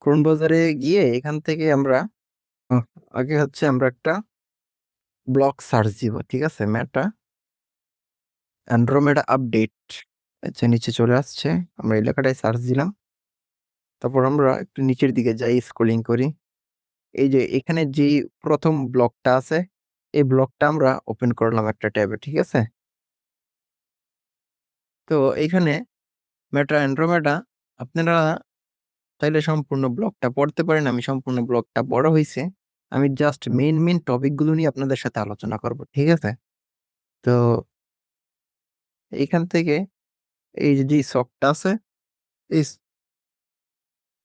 Chrome ব্রাউজারে গিয়ে এখান থেকে আমরা আহ, আগে হচ্ছে আমরা একটা ব্লক সার্চ দিব। ঠিক আছে, মেটা অ্যান্ড্রোমেডা আপডেট। আচ্ছা, নিচে চলে আসছে। আমরা এলাকাটায় সার্চ দিলাম। তারপর আমরা একটু নিচের দিকে যাই, স্ক্রলিং করি। এই যে এখানে যে প্রথম ব্লকটা আছে, এই ব্লকটা আমরা ওপেন করলাম একটা ট্যাবে। ঠিক আছে, তো এইখানে মেটা অ্যান্ড্রোমেডা আপনারা চাইলে সম্পূর্ণ ব্লগটা পড়তে পারেন। আমি সম্পূর্ণ ব্লগটা পড়া হয়েছে। আমি জাস্ট মেইন মেইন টপিকগুলো নিয়ে আপনাদের সাথে আলোচনা করব। ঠিক আছে, তো এইখান থেকে এই যে শখটা আছে, এই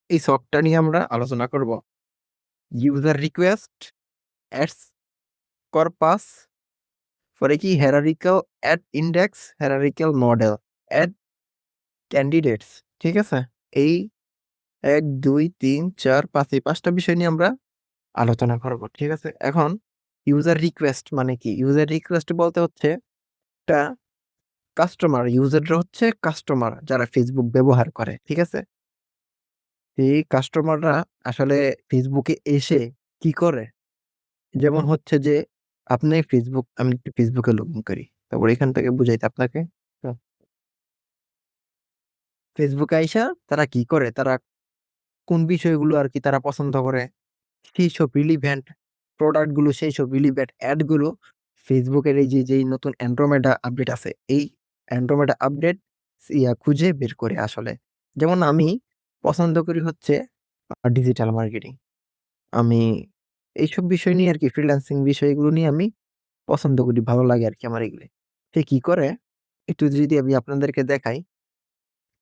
এই শখটা নিয়ে আমরা আলোচনা করব। ইউজার রিকোয়েস্ট, অ্যাডস কর্পাস, পরে কি hierarchical ad index, hierarchical model, ad candidates. ঠিক আছে, এই 1 2 3 4 5 এই 5টা বিষয় নিয়ে আমরা আলোচনা করব। ঠিক আছে, এখন ইউজার রিকোয়েস্ট মানে কি? ইউজার রিকোয়েস্ট বলতে হচ্ছে একটা কাস্টমার, ইউজাররা হচ্ছে কাস্টমার যারা ফেসবুক ব্যবহার করে। ঠিক আছে, এই কাস্টমাররা আসলে ফেসবুকে এসে কি করে? যেমন হচ্ছে যে আপনি ফেসবুক, আমি একটু ফেসবুকে লগ ইন করি, তারপর এখান থেকে বুঝাইতে আপনাকে। তো ফেসবুকে আইসা তারা কি করে, তারা কোন বিষয়গুলো আর কি তারা পছন্দ করে, সেই সব রিলিভেন্ট প্রোডাক্ট গুলো, সেই সব রিলিভেন্ট অ্যাড গুলো ফেসবুকের এই যে যেই নতুন অ্যান্ড্রোমেডা আপডেট আছে, এই অ্যান্ড্রোমেডা আপডেট খুঁজে বের করে আসলে। যেমন আমি পছন্দ করি হচ্ছে ডিজিটাল মার্কেটিং। আমি এইসব বিষয় নিয়ে আর কি, ফ্রিল্যান্সিং বিষয়গুলো নিয়ে আমি পছন্দ করি, ভালো লাগে আর কি আমার এগুলো। সে কি করে একটু যদি আমি আপনাদেরকে দেখাই,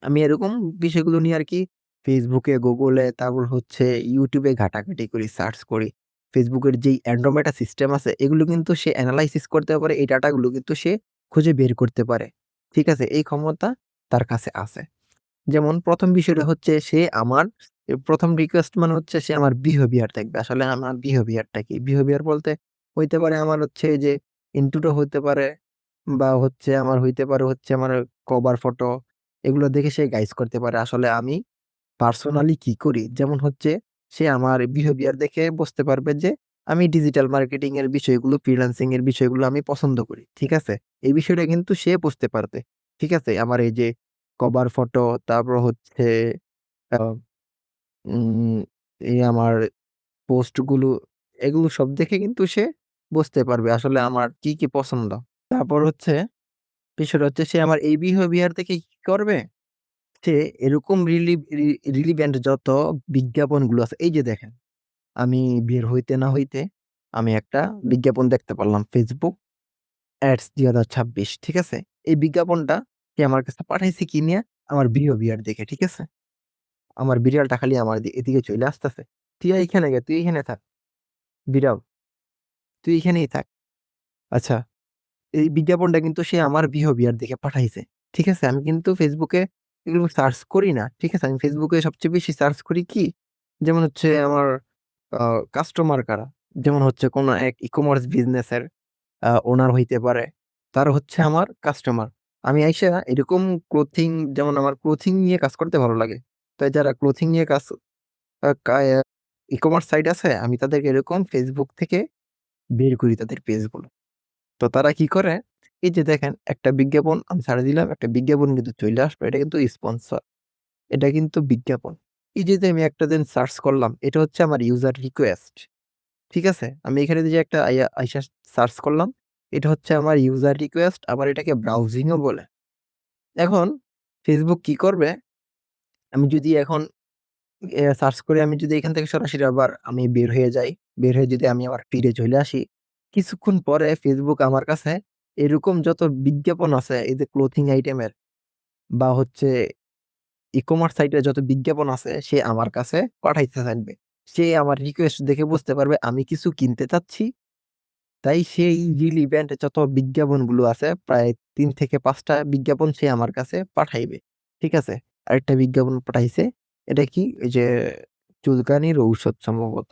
আমি এরকম বিষয়গুলো নিয়ে আর কি ফেসবুকে, গুগলে, তারপর হচ্ছে ইউটিউবে ঘাটাঘাটি করি, সার্চ করি। ফেসবুকের যেই অ্যান্ড্রোমেটা সিস্টেম আছে এগুলো কিন্তু সে অ্যানালাইসিস করতে পারে, এই ডাটাগুলো কিন্তু সে খুঁজে বের করতে পারে। ঠিক আছে, এই ক্ষমতা তার কাছে আছে। যেমন প্রথম বিষয়টা হচ্ছে সে আমার প্রথম রিকোয়েস্ট মানে হচ্ছে সে আমার বিহেভিয়ার দেখবে। আসলে আমার বিহেভিয়ারটা কি? বিহেভিয়ার বলতে হইতে পারে আমার হচ্ছে যে ইনটুটো হইতে পারে, বা হচ্ছে আমার হইতে পারে হচ্ছে আমার কভার ফটো, এগুলো দেখে সে গাইজ করতে পারে আসলে আমি পার্সোনালি কি করি। যেমন হচ্ছে সে আমার বিহেভিয়ার দেখে বুঝতে পারবে যে আমি ডিজিটাল মার্কেটিং এর বিষয়গুলো, ফ্রিল্যান্সিং এর বিষয়গুলো আমি পছন্দ করি। ঠিক আছে, এই বিষয়টা কিন্তু সে বুঝতে পারবে। ঠিক আছে, আমার এই যে কভার ফটো, তারপর হচ্ছে আহ, উম, এই আমার পোস্ট গুলো, এগুলো সব দেখে কিন্তু সে বুঝতে পারবে আসলে আমার কি কি পছন্দ। তারপর হচ্ছে বিষয়টা হচ্ছে সে আমার এই বিহেভিয়ার দেখে কি করবে, সে এরকম রিলিভেন্ট যত বিজ্ঞাপনগুলো আছে, এই যে দেখেন, আমি বের হইতে না হইতে আমি একটা বিজ্ঞাপন দেখতে পারলাম, ফেসবুক অ্যাডস 2026। ঠিক আছে, এই বিজ্ঞাপনটা সে আমার কাছে পাঠাইছে কি নিয়ে? আমার বিহেভিয়ার দেখে। ঠিক আছে, আমার বিড়ালটা খালি আমার এদিকে চলে আসতেছে, তুই এইখানে গে, তুই এখানে থাক, বিড়াল তুই এখানেই থাক। আচ্ছা, এই বিজ্ঞাপনটা কিন্তু সে আমার বিহেভিয়ার দেখে পাঠাইছে। ঠিক আছে, আমি কিন্তু ফেসবুকে এগুলো সার্চ করি না। ঠিক আছে, আমি ফেসবুকে সবচেয়ে বেশি সার্চ করি কি, যেমন হচ্ছে আমার কাস্টমার কারা, যেমন হচ্ছে কোনো এক ই কমার্স বিজনেসের ওনার হইতে পারে, তার হচ্ছে আমার কাস্টমার। আমি আইসা এরকম ক্লোথিং, যেমন আমার ক্লোথিং নিয়ে কাজ করতে ভালো লাগে, তাই যারা ক্লোথিং নিয়ে কাজ ই কমার্স সাইট আছে, আমি তাদেরকে এরকম ফেসবুক থেকে বের করি তাদের পেজগুলো। তো তারা কি করে, এই যে দেখেন একটা বিজ্ঞাপন আমি ছাড়ে দিলাম, একটা বিজ্ঞাপন কিন্তু চলে আসবে, এটা কিন্তু স্পন্সর, এটা কিন্তু বিজ্ঞাপন। এই যে আমি একটা দিন সার্চ করলাম, এটা হচ্ছে আমার ইউজার রিকোয়েস্ট। ঠিক আছে, আমি এখানে যে একটা আইসা সার্চ করলাম, এটা হচ্ছে আমার ইউজার রিকোয়েস্ট, আবার এটাকে ব্রাউজিংও বলে। এখন ফেসবুক কি করবে, আমি যদি এখন সার্চ করে আমি যদি এখান থেকে সরাসরি আবার আমি বের হয়ে যাই, বের হয়ে যদি আমি আবার ফিরে চলে আসি, কিছুক্ষণ পরে ফেসবুক আমার কাছে এরকম যত বিজ্ঞাপন আছে, এই যে ক্লোথিং আইটেমের বা হচ্ছে ই কমার্স সাইটে যত বিজ্ঞাপন আছে, সে আমার কাছে পাঠাইতে থাকবে। সে আমার রিকোয়েস্ট দেখে বুঝতে পারবে আমি কিছু কিনতে চাচ্ছি, তাই সেই রিলিভেন্ট যত বিজ্ঞাপনগুলো আছে, প্রায় 3 থেকে 5টা বিজ্ঞাপন সে আমার কাছে পাঠাইবে। ঠিক আছে, আরেকটা বিজ্ঞাপন পাঠাইছে, এটা কি, ওই যে চুলকানির ঔষধ সম্ভবত,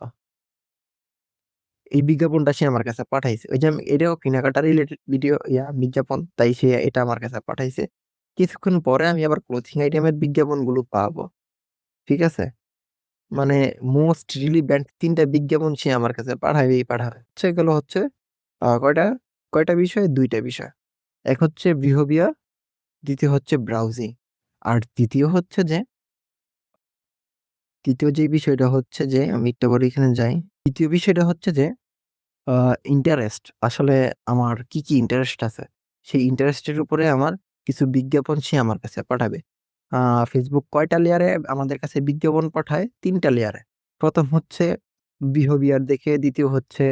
এই বিজ্ঞাপনটা সে আমার কাছে পাঠাইছে। ওই যে এটাও কেনাকাটা রিলেটেড ভিডিও বিজ্ঞাপন, তাই সে এটা আমার কাছে পাঠাইছে। কিছুক্ষণ পরে আমি আবার ক্লোথিং আইটেমের বিজ্ঞাপনগুলো পাবো। ঠিক আছে, মানে মোস্ট রিলিভেন্ট ৩ টা বিজ্ঞাপন সে আমার কাছে পাঠাবেই পাঠাবে। সেগুলো হচ্ছে কয়টা? কয়টা বিষয়? ২ টা বিষয়। এক হচ্ছে বিহেভিয়ার, দ্বিতীয় হচ্ছে ব্রাউজিং। আর তৃতীয় যে বিষয়টা হচ্ছে যে আমি একটু আবার এখানে যাই। তৃতীয় বিষয়টা হচ্ছে যে আ ইন্টারেস্ট। আসলে আমার কি ইন্টারেস্ট আছে? সেই ইন্টারেস্টের উপরে আমার কিছু বিজ্ঞাপন সে আমার কাছে পাঠাবে। আ Facebook কয়টা লেয়ারে আমাদের কাছে বিজ্ঞাপন পাঠায়? ৩ টা লেয়ারে। ১ম হচ্ছে বিহেভিয়ার দেখে, দ্বিতীয় হচ্ছে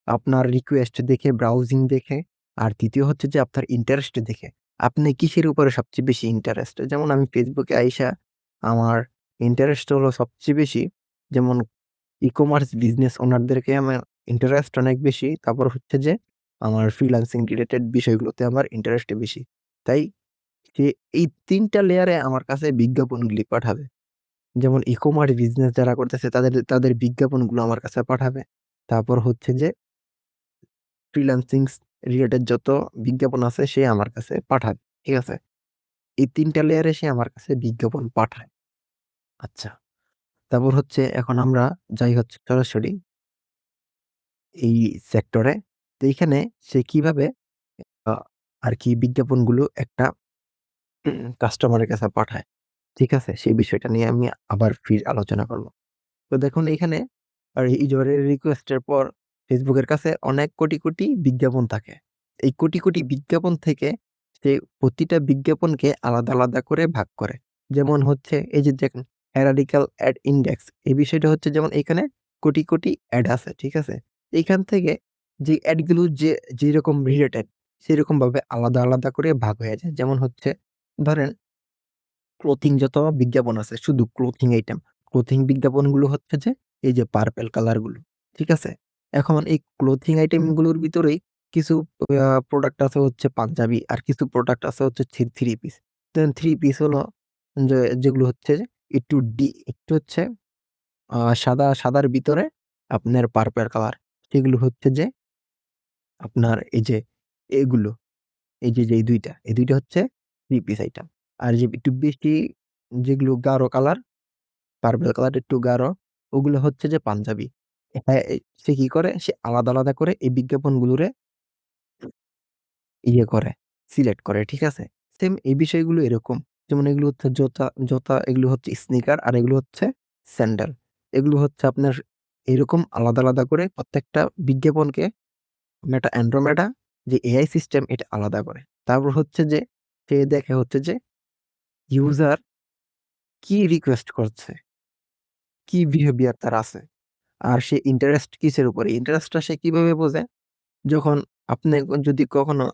আপনার রিকোয়েস্ট দেখে, ব্রাউজিং দেখে, আর তৃতীয় হচ্ছে যে আপনার ইন্টারেস্ট দেখে। আপনি কিসের উপরে সবচেয়ে বেশি ইন্টারেস্ট? যেমন আমি Facebook এ আইসা আমার ইন্টারেস্ট হলো সবচেয়ে বেশি, যেমন ই-কমার্স বিজনেস ওনারদেরকে আমার ইন্টারেস্ট অনেক বেশি। তারপর হচ্ছে যে আমার ফ্রিল্যান্সিং রিলেটেড বিষয়গুলোতে আমার ইন্টারেস্ট বেশি। তাই সে এই ৩ টা লেয়ারে আমার কাছে বিজ্ঞাপনগুলি পাঠাবে। যেমন ই-কমার্স বিজনেস যারা করতেছে তাদের বিজ্ঞাপনগুলো আমার কাছে পাঠাবে। তারপর হচ্ছে যে ফ্রিল্যান্সিংস রিলেটেড যত বিজ্ঞাপন আছে সে আমার কাছে পাঠাবে। ঠিক আছে? এই ৩ টা লেয়ারে সে আমার কাছে বিজ্ঞাপন পাঠায়। আচ্ছা। তারপর হচ্ছে এখন আমরা যাই হচ্ছে সরাসরি এই সেক্টরে। তো এইখানে সে কিভাবে আ আরকি বিজ্ঞাপনগুলো একটা কাস্টমারের কাছে পাঠায়। ঠিক আছে? সেই বিষয়টা নিয়ে আমি আবার আলোচনা করব। তো দেখুন এইখানে আর ইউজারের রিকোয়েস্টের পর Facebook এর কাছে অনেক কোটি বিজ্ঞাপন থাকে। এই কোটি বিজ্ঞাপন থেকে সে প্রতিটা বিজ্ঞাপনকে আলাদা করে ভাগ করে। যেমন হচ্ছে এই যে দেখেন hierarchical ad index, এই বিষয়টা হচ্ছে যেমন এখানে কোটি এড আছে। ঠিক আছে? এইখান থেকে যে এড গুলো যেরকম রিলেটেড সেরকমভাবে আলাদা করে ভাগ হয়ে যায়। যেমন হচ্ছে ধরেন ক্লথিং যত বিজ্ঞাপন আছে, শুধু ক্লথিং আইটেম। ক্লথিং বিজ্ঞাপনগুলো হচ্ছে যে এই যে পার্পল কালার গুলো। ঠিক আছে? এখন এই ক্লথিং আইটেম গুলোর ভিতরেই কিছু প্রোডাক্ট আছে হচ্ছে পাঞ্জাবি, আর কিছু প্রোডাক্ট আছে হচ্ছে থ্রি পিস। দেন থ্রি পিস হলো যেগুলো হচ্ছে যে একটু হচ্ছে সাদার ভিতরে আপনার পার্পল কালার। সেগুলো হচ্ছে যে আপনার এই যে এগুলো, এই ২ টা। এই ২ টা হচ্ছে থ্রি পিস আইটেম। আর যে একটু বেশি যেগুলো গাঢ় কালার, পার্পল কালার একটু গাঢ়, ওগুলো হচ্ছে যে পাঞ্জাবি। হ্যাঁ, সে কি করে? সে আলাদা করে এই বিজ্ঞাপনগুলোরে ইয়ে করে, সিলেক্ট করে। ঠিক আছে? সেম এই বিষয়গুলো এরকম। যেমন এগুলো হচ্ছে জোতা, এগুলো হচ্ছে স্নিকার, আর এগুলো হচ্ছে স্যান্ডেল। এগুলো হচ্ছে আপনার এরকম আলাদা করে প্রত্যেকটা বিজ্ঞাপনকে Andromeda যে এআই সিস্টেম এটা আলাদা করে। তারপর হচ্ছে যে সে দেখে হচ্ছে যে ইউজার কি রিকোয়েস্ট করছে, কি বিহেভিয়ার তার আছে। আর সে ইন্টারেস্ট কিসের উপরে? ইন্টারেস্টটা সে কিভাবে বোঝে? যখন আপনি যদি কখনো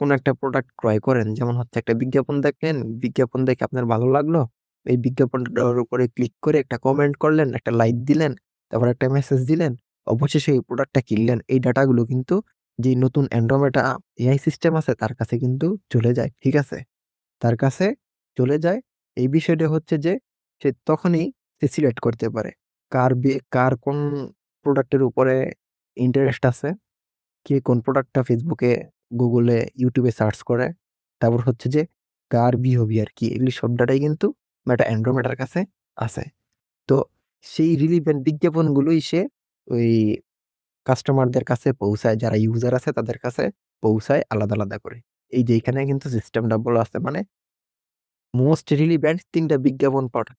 কোনো একটা প্রোডাক্ট ক্রয় করেন, যেমন হচ্ছে একটা বিজ্ঞাপন দেখলেন, বিজ্ঞাপন দেখে আপনার ভালো লাগলো। এই বিজ্ঞাপনটার উপরে ক্লিক করে একটা কমেন্ট করলেন, একটা লাইক দিলেন, তারপর একটা মেসেজ দিলেন। অবশেষে এই প্রোডাক্টটা কিনলেন। এই ডাটাগুলো কিন্তু যেই নতুন Andromeda এআই সিস্টেম আছে তার কাছে কিন্তু চলে যায়। ঠিক আছে? তার কাছে চলে যায়। এই বিষয়টা হচ্ছে যে সে তখনই সে সিলেক্ট করতে পারে। কার কোন প্রোডাক্টের উপরে ইন্টারেস্ট আছে, কে কোন প্রোডাক্টটা Facebook এ, Google এ, YouTube এ সার্চ করে। তারপর হচ্ছে যে কার বিহেভিয়ার কি, এগুলি সব ডাটাই কিন্তু Andromeda র কাছে আছে। তো সেই রিলিভেন্ট বিজ্ঞাপনগুলোই সে ওই কাস্টমারদের কাছে পৌঁছায়, যারা ইউজার আছে তাদের কাছে পৌঁছায় আলাদা করে। এই যে এখানে কিন্তু সিস্টেমটা বলা আছে, মানে মোস্ট রিলিভেন্ট ৩ টা বিজ্ঞাপন পাঠায়।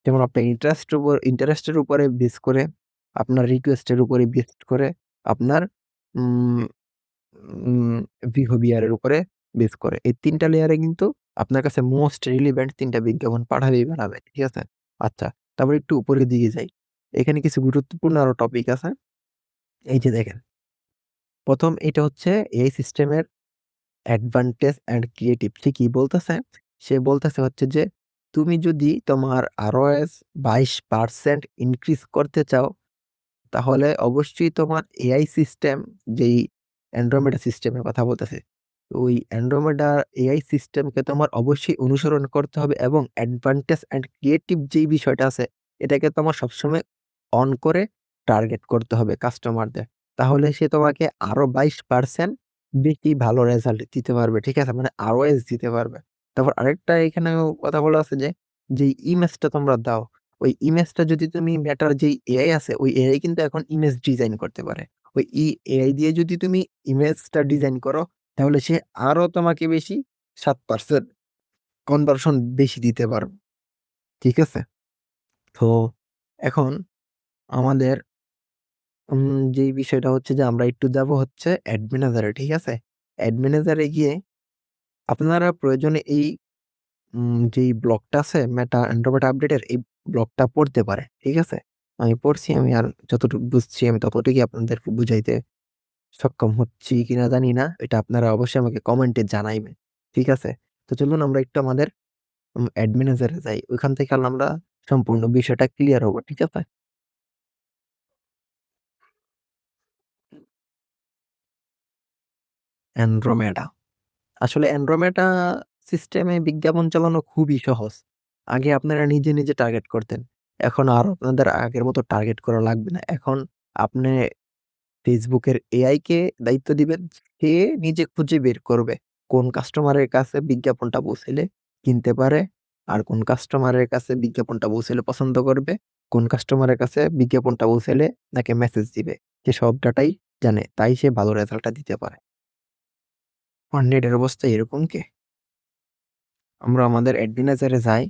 যেমন আপনার ইন্টারেস্টের উপরে বেস করে, আপনার রিকোয়েস্টের উপরে বেস করে, আপনার উম উম বিহেভিয়ার এর উপরে বেস করে। এই ৩ টা লেয়ারে কিন্তু আপনার কাছে মোস্ট রিলিভেন্ট ৩ টা বিজ্ঞাপন পাঠাবে। ঠিক আছে? আচ্ছা, তারপর একটু উপরের দিকে যাই। এখানে কিছু গুরুত্বপূর্ণ আরো টপিক আছে। এই যে দেখেন, ১ম এটা হচ্ছে এআই সিস্টেমের অ্যাডভান্টেজ অ্যান্ড ক্রিয়েটিভ। সে কি বলতেছে? সে বলতেছে হচ্ছে যে, তুমি যদি তোমার ROAS ২২% ইনক্রিজ করতে চাও, তাহলে অবশ্যই তোমার এআই সিস্টেম, যেই Andromeda সিস্টেমের কথা বলতেছে, ওই Andromeda এআই সিস্টেমকে তোমার অবশ্যই অনুসরণ করতে হবে, এবং অ্যাডভান্টেজ অ্যান্ড ক্রিয়েটিভ যেই বিষয়টা আছে, এটাকে তোমার সবসময় অন করে টার্গেট করতে হবে কাস্টমারদের। তাহলে সে তোমাকে আরো ২২% বেশি ভালো রেজাল্ট দিতে পারবে। ঠিক আছে? মানে ROAS দিতে পারবে। তারপর আরেকটা এখানেও কথা বলা আছে যে, যেই ইমেজটা তোমরা দাও, ওই ইমেজটা যদি তুমি মেটার যেই এআই আছে, ওই এআই কিন্তু এখন ইমেজ ডিজাইন করতে পারে। ওই এআই দিয়ে যদি তুমি ইমেজটা ডিজাইন করো, তাহলে সে আরো তোমাকে বেশি 7% কনভার্সন বেশি দিতে পারবে। ঠিক আছে? তো এখন আমাদের যেই বিষয়টা হচ্ছে যে আমরা একটু যাবো হচ্ছে অ্যাড ম্যানেজারে, ঠিক আছে? অ্যাড ম্যানেজারে গিয়ে আপনারা প্রয়োজনে এই যেই ব্লগটা আছে মেটা অ্যান্ড্রয়েড আপডেটের, এই ব্লগটা পড়তে পারেন। ঠিক আছে? আমি পড়ছি, আমি আর যতটুকু বুঝছি আমি ততটুকুই আপনাদেরকে বুঝাইতে সক্ষম হচ্ছি কিনা জানি না। এটা আপনারা অবশ্যই আমাকে কমেন্টে জানাইবেন। ঠিক আছে? তো চলুন আমরা একটু আমাদের অ্যাড ম্যানেজারে যাই। ওইখান থেকে আমরা সম্পূর্ণ বিষয়টা ক্লিয়ার হবো। ঠিক আছে? অ্যান্ড্রোমেডা। আসলে অ্যান্ড্রোমেডা সিস্টেমে বিজ্ঞাপন চালানো খুবই সহজ। আগে আপনারা নিজে, নিজে টার্গেট করতেন। এখন আর আপনাদের আগের মতো টার্গেট করা লাগবে না। এখন আপনি Facebook এর এআই কে দায়িত্ব দিবেন। সে নিজে খুঁজে বের করবে কোন কাস্টমারের কাছে বিজ্ঞাপনটা পৌঁছাইলে কিনতে পারে, আর কোন কাস্টমারের কাছে বিজ্ঞাপনটা পৌঁছাইলে পছন্দ করবে, কোন কাস্টমারের কাছে বিজ্ঞাপনটা পৌঁছাইলে তাকে মেসেজ দিবে। সে সব ডাটাই জানে। তাই সে ভালো রেজাল্টটা দিতে পারে। আমার নেটের অবস্থা এরকম কি? আমরা আমাদের অ্যাডমিনাইজারে যাই।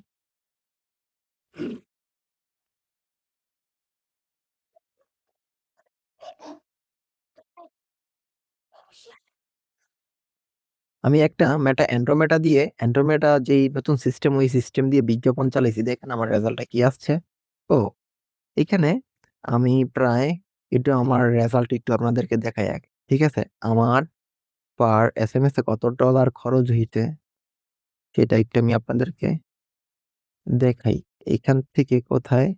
আমি একটা অ্যান্ড্রোমেটা দিয়ে অ্যান্ড্রোমেটা যেই নতুন সিস্টেম, ওই সিস্টেম দিয়ে বিজ্ঞাপন চালাইছি। দেখেন আমার রেজাল্টটা কি আসছে। ও এখানে আমি প্রায় একটু আমার রেজাল্ট একটু আপনাদেরকে দেখাই আগে। ঠিক আছে? আমার পার এসএমএস এ কত ডলার খরচ হইছে সেটা একটু আমি আপনাদেরকে দেখাই। এখান থেকে কোথায়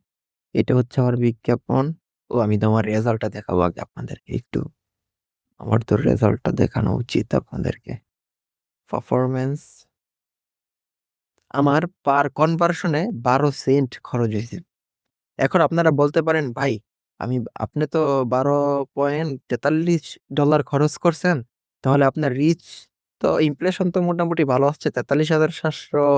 এটা হচ্ছে আমার বিজ্ঞাপন। আমি তো আমার রেজাল্টটা দেখাবো আগে আপনাদেরকে একটু। আমার তো রেজাল্টটা দেখানো উচিত আপনাদেরকে। পারফরম্যান্স আমার পার কনভার্সন এ 12 সেন্ট খরচ হইছে। এখন আপনারা বলতে পারেন, "ভাই আমি আপনি তো $12.43 খরচ করছেন। তাহলে আপনার রিচ তো ইমপ্রেশন তো মোটামুটি ভালো আসছে। ৪৩,৭১৩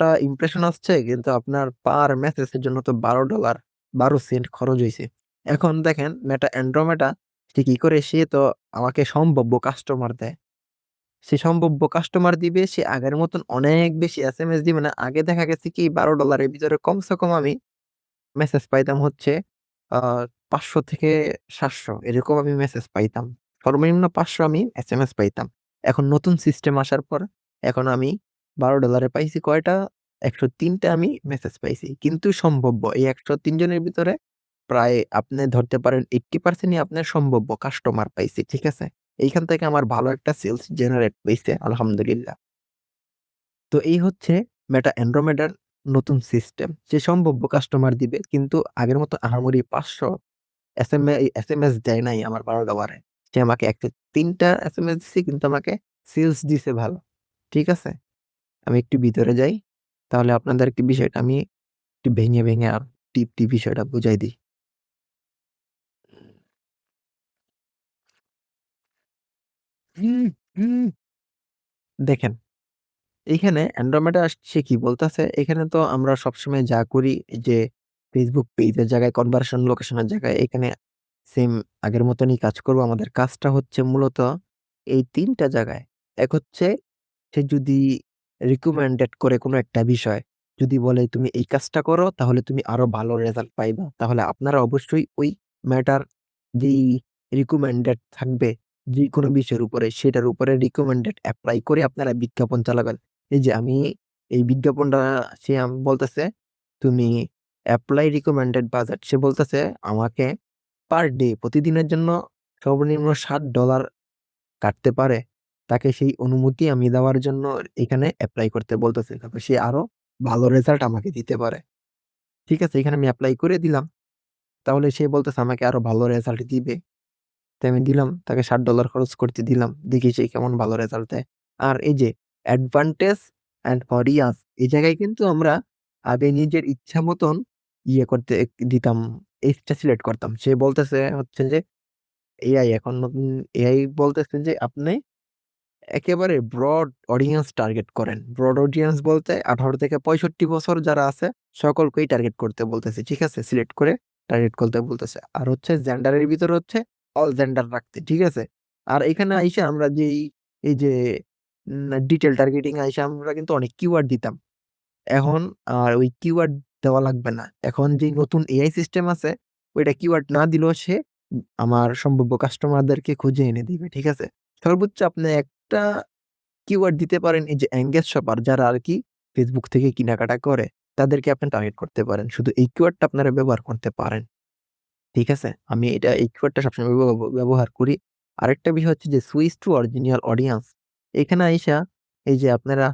টা ইমপ্রেশন আসছে। কিন্তু আপনার পার মেসেজের জন্য তো $12 12 সেন্ট খরচ হইছে।" এখন দেখেন অ্যান্ড্রোমেটা সে কি করে, সে তো আমাকে সম্ভাব্য কাস্টমার দেয়। সে সম্ভাব্য কাস্টমার দিবে, সে আগের মতন অনেক বেশি এসএমএস দিবে না। আগে দেখা গেছে কি $12 এর ভিতরে কমসে কম আমি মেসেজ পাইতাম হচ্ছে আ ৫০০ থেকে ৭০০ এরকম আমি মেসেজ পাইতাম। সর্বনিম্ন ৫০০ আমি এসএমএস পাইতাম। এখন নতুন সিস্টেম আসার পর এখন আমি $12 এ পাইছি কয়টা? ১০৩ টা আমি মেসেজ পাইছি। কিন্তু সম্ভাব্য এই ১০৩ জনের ভিতরে প্রায় আপনি ধরতে পারেন 80% ই আপনার সম্ভাব্য কাস্টমার পাইছি। ঠিক আছে? এইখান থেকে আমার ভালো একটা সেলস জেনারেট হইছে আলহামদুলিল্লাহ। তো এই হচ্ছে অ্যান্ড্রোমেডার নতুন সিস্টেম। সে সম্ভাব্য কাস্টমার দিবে। কিন্তু আগের মতো আহামরি ৫০০ এসএমএস দেয় নাই আমার $12 এ। সে আমাকে ১০৩ টা এসএমএস দিছে, কিন্তু আমাকে সেলস দিছে ভালো। ঠিক আছে? আমি একটু ভিতরে যাই। তাহলে আপনাদেরকে বিষয়টা আমি একটু ভেঙে, ভেঙে আর টিপ বিষয়টা বুঝাই দিই। দেখেন, এইখানে অ্যান্ড্রোমেডা সে কি বলতেছে, এখানে তো আমরা সবসময় যা করি যে Facebook পেজের জায়গায় কনভার্সন লোকেশনের জায়গায় এখানে সেম আগের মতনই কাজ করব। আমাদের কাজটা হচ্ছে মূলত এই ৩ টা জায়গায়। এক হচ্ছে সে যদি রিকমেন্ডেড করে কোনো একটা বিষয়, যদি বলে তুমি এই কাজটা করো তাহলে তুমি আরো ভালো রেজাল্ট পাইবা। তাহলে আপনারা অবশ্যই ওই ম্যাটার যেই রিকমেন্ডেড থাকবে যেকোনো বিষয়ের উপরে, সেটার উপরে রিকমেন্ডেড এপ্লাই করে আপনারা বিজ্ঞাপন চালাবেন। এই যে আমি এই বিজ্ঞাপনটা সে বলতেছে, তুমি এপ্লাই রিকমেন্ডেড বাজেট, সে বলতেছে আমাকে পার ডে প্রতিদিনের জন্য সর্বনিম্ন $60 কাটতে পারে। তাকে সেই অনুমতি আমি দেওয়ার জন্য এখানে এপ্লাই করতে বলতেছে। তারপর সে আরো ভালো রেজাল্ট আমাকে দিতে পারে। ঠিক আছে? এখানে আমি এপ্লাই করে দিলাম। তাহলে সে বলতেছে আমাকে আরো ভালো রেজাল্ট দিবে। তো আমি দিলাম। তাকে $60 খরচ করতে দিলাম। দেখি সে কেমন ভালো রেজাল্ট দেয়। আর এই যে অ্যাডভান্টেজ অ্যান্ড ভরিয়াস, এই জায়গায় কিন্তু আমরা আগে নিজের ইচ্ছা মতন করতে দিতাম। এইটা সিলেক্ট করতাম। সে বলতেছে হচ্ছে যে এআই এখন নতুন এআই বলতেছে যে আপনি একেবারে ব্রড অডিয়েন্স টার্গেট করেন। ব্রড অডিয়েন্স বলতে 18 থেকে 65 বছর যারা আছে সকলকেই টার্গেট করতে বলতেছে। ঠিক আছে? সিলেক্ট করে টার্গেট করতে বলতেছে। আর হচ্ছে জেন্ডারের ভিতরে হচ্ছে অল জেন্ডার রাখতে। ঠিক আছে? আর এখানে আইসা আমরা এই যে ডিটেইল টার্গেটিং আইসা আমরা কিন্তু অনেক কিওয়ার্ড দিতাম। এখন আর ওই কিওয়ার্ড দেওয়া লাগবে না। এখন যেই নতুন এআই সিস্টেম আছে, ওইটা কিওয়ার্ড না দিলেও সে আমার সম্ভাব্য কাস্টমারদেরকে খুঁজে এনে দিবে। ঠিক আছে? সর্বোচ্চ আপনি একটা কিওয়ার্ড দিতে পারেন এই যে এনগেজ শপার যারা আরকি Facebook থেকে কেনাকাটা করে, তাদেরকে আপনি টার্গেট করতে পারেন। শুধু এই কিওয়ার্ডটা আপনারা ব্যবহার করতে পারেন। ঠিক আছে? আমি এই কিওয়ার্ডটা সবসময় ব্যবহার করি। আরেকটা বিষয় হচ্ছে যে সুইচ টু অরিজিনাল অডিয়েন্স। এখানে আইসা এই যে আপনারা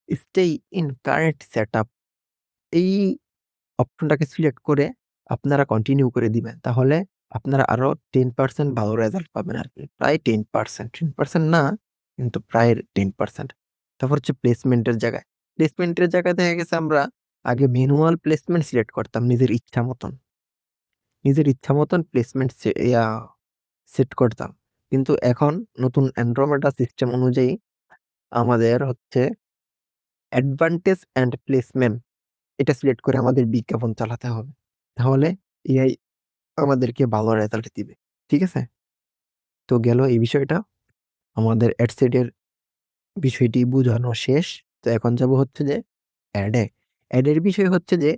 স্টে ইন কারেন্ট সেটআপ এই অপশনটাকে সিলেক্ট করে আপনারা কন্টিনিউ করে দিবেন। তাহলে আপনারা আরো 10% ভালো রেজাল্ট পাবেন আরকি। প্রায় 10%, 10% না কিন্তু প্রায় 10%। তারপর হচ্ছে প্লেসমেন্টের জায়গায়। প্লেসমেন্টের জায়গায় দেখা গেছে আমরা আগে ম্যানুয়াল প্লেসমেন্ট সিলেক্ট করতাম নিজের ইচ্ছা মতন। নিজের ইচ্ছা মতন প্লেসমেন্ট সেট করতাম। কিন্তু এখন নতুন অ্যান্ড্রোমেডা সিস্টেম অনুযায়ী আমাদের হচ্ছে অ্যাডভান্টেজ অ্যান্ড প্লেসমেন্ট এটা সিলেক্ট করে আমাদের বিজ্ঞাপন চালাতে হবে। তাহলে এআই আমাদেরকে ভালো রেজাল্ট দিবে। ঠিক আছে? তো গেল এই বিষয়টা। আমাদের অ্যাডসেট এর বিষয়টি বুঝানো শেষ। তো এখন যাব হচ্ছে যে অ্যাডে। অ্যাডের বিষয় হচ্ছে যে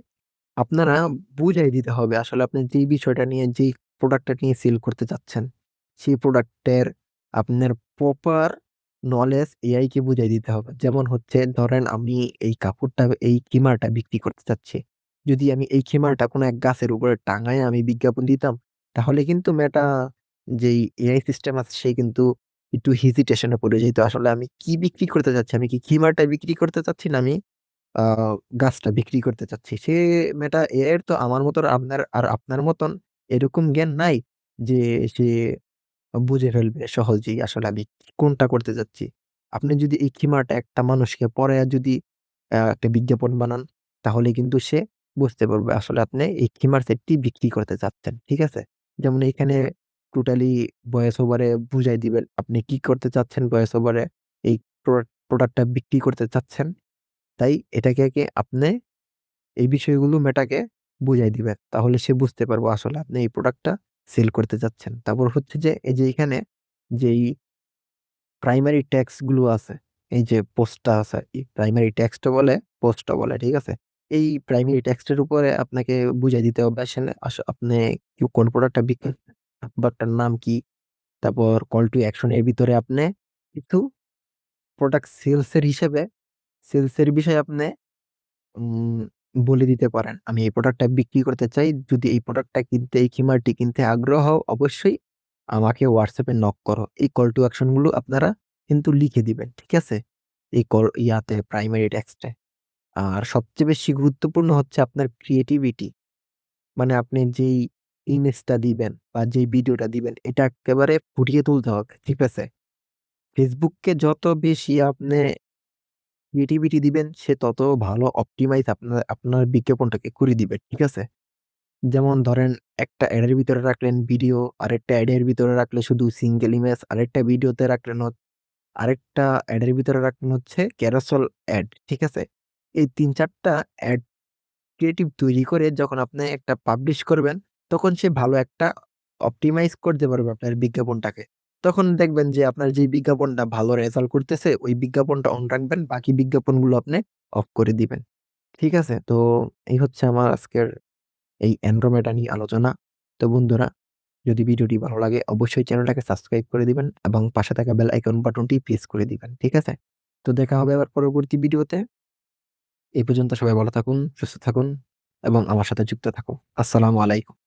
আপনারা বুঝাই দিতে হবে আসলে আপনি যেই বিষয়টা নিয়ে যেই প্রোডাক্টটা নিয়ে সেল করতে চাচ্ছেন, সেই প্রোডাক্টের আপনার প্রপার নলেজ এআই কে বুঝাই দিতে হবে। যেমন হচ্ছে ধরেন আমি এই কাপড়টা এই ক্ষিমারটা বিক্রি করতে চাচ্ছি। যদি আমি এই ক্ষিমারটা কোনো এক গাছের উপরে টাঙায় আমি বিজ্ঞাপন দিতাম, তাহলে কিন্তু মেটা যেই এআই সিস্টেম আছে সে কিন্তু একটু হেজিটেশন এ পড়ে যেত। আসলে আমি কি বিক্রি করতে চাচ্ছি? আমি কি ক্ষিমারটা বিক্রি করতে চাচ্ছি না আমি আ গাছটা বিক্রি করতে চাচ্ছি। সে মেয়েটা এর তো আমার মতন আপনার মতন এরকম জ্ঞান নাই যে সে বুঝে ফেলবে সহজেই আসলে আমি কোনটা করতে যাচ্ছি। আপনি যদি এই ক্ষিমাটা একটা মানুষকে পড়ায়া যদি একটা বিজ্ঞাপন বানান, তাহলে কিন্তু সে বুঝতে পারবে আসলে আপনি এই ক্ষিমার সেটটি বিক্রি করতে চাচ্ছেন। ঠিক আছে? যেমন এখানে টোটালি ভয়েস ওভারে বুঝাই দিবেন। আপনি কি করতে চাচ্ছেন ভয়েস ওভারে এই প্রোডাক্টটা বিক্রি করতে চাচ্ছেন। তাই এটাকে আপনি এই বিষয়গুলো মেয়েটাকে বুঝাই দিবেন। তাহলে সে বুঝতে পারবে আসলে আপনি এই প্রোডাক্টটা সেল করতে চাচ্ছেন। তারপর হচ্ছে যে এই যে এখানে যেই প্রাইমারি টেক্সট গুলো আছে, এই যে পোস্টটা আছে, এই প্রাইমারি টেক্সটও বলে, পোস্টও বলে, ঠিক আছে? এই প্রাইমারি টেক্সট এর উপরে আপনাকে বুঝাই দিতে হবে আসলে আপনি কোন প্রোডাক্টটা বিক্রি প্রোডাক্টটার নাম কি? তারপর কল টু অ্যাকশন এর ভিতরে আপনি কিছু প্রোডাক্ট সেলস এর বিষয়ে আপনি উম বলে দিতে পারেন। আমি এই প্রোডাক্টটা বিক্রি করতে চাই। যদি এই প্রোডাক্টটা কিনতে এই ক্ষিমারটি কিনতে আগ্রহ হও অবশ্যই আমাকে WhatsApp এ নক করো। এই কল টু অ্যাকশন গুলো আপনারা কিন্তু লিখে দিবেন। ঠিক আছে? এই প্রাইমারি টেক্সটে। আর সবচেয়ে বেশি গুরুত্বপূর্ণ হচ্ছে আপনার ক্রিয়েটিভিটি। মানে আপনি যেই ইমেজটা দিবেন বা যেই ভিডিওটা দিবেন এটা একেবারে ফুটিয়ে তুলতে হবে। ঠিক আছে? Facebook কে যত বেশি আপনি ক্রিয়েটিভিটি দিবেন সে তত ভালো অপটিমাইজ আপনার বিজ্ঞাপনটাকে করে দিবে। ঠিক আছে? যেমন ধরেন একটা এড এর ভিতরে রাখলেন ভিডিও, আরেকটা এড এর ভিতরে রাখলে শুধু সিঙ্গেল ইমেজ, আরেকটা ভিডিওতে রাখলেন আরেকটা এড এর ভিতরে রাখলেন হচ্ছে ক্যারোসেল এড। ঠিক আছে? এই ৩-৪ টা এড ক্রিয়েটিভ তৈরি করে যখন আপনি একটা পাবলিশ করবেন, তখন সে ভালো একটা অপটিমাইজ করতে পারবে আপনার বিজ্ঞাপনটাকে। তখন দেখবেন যে আপনার যে বিজ্ঞাপনটা ভালো রেজাল্ট করতেছে, ওই বিজ্ঞাপনটা অন রাখবেন, বাকি বিজ্ঞাপনগুলো আপনি অফ করে দিবেন। ঠিক আছে? তো এই হচ্ছে আমার আজকের এই Andromeda নিয়ে আলোচনা। তো বন্ধুরা, যদি ভিডিওটি ভালো লাগে অবশ্যই চ্যানেলটাকে সাবস্ক্রাইব করে দিবেন এবং পাশে থাকা বেল আইকন বাটনটি প্রেস করে দিবেন। ঠিক আছে? তো দেখা হবে আবার পরবর্তী ভিডিওতে। এই পর্যন্ত সবাই ভালো থাকুন, সুস্থ থাকুন এবং আমার সাথে যুক্ত থাকুন। আসসালামু আলাইকুম।